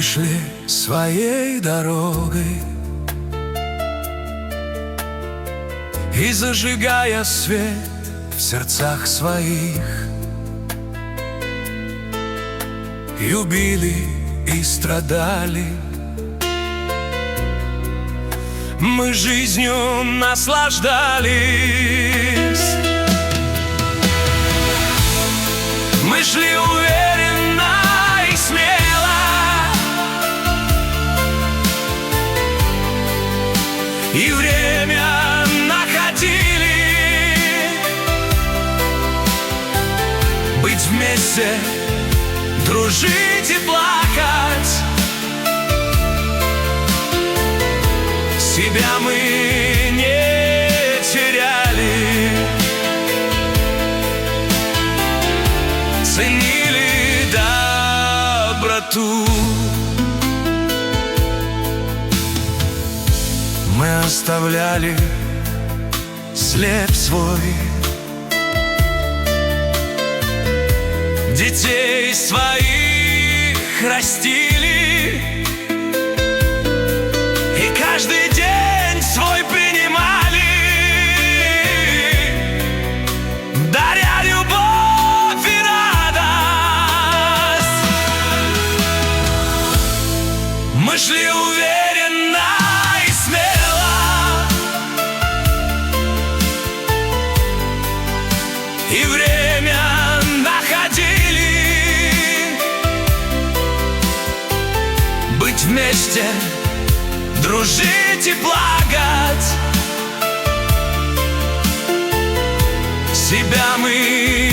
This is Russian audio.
шли своей дорогой, и зажигая свет в сердцах своих, любили и страдали. Мы жизнью наслаждались. Мы шли уверенно и смело, и время находили. Быть вместе, дружить и плакать. Себя мы не теряли, ценили доброту. Мы оставляли след свой, детей своих растили, и каждый день свой принимали, даря любовь и радость. Мы шли уверенно и смело, и время находили. Быть вместе, дружить и плакать. Себя мы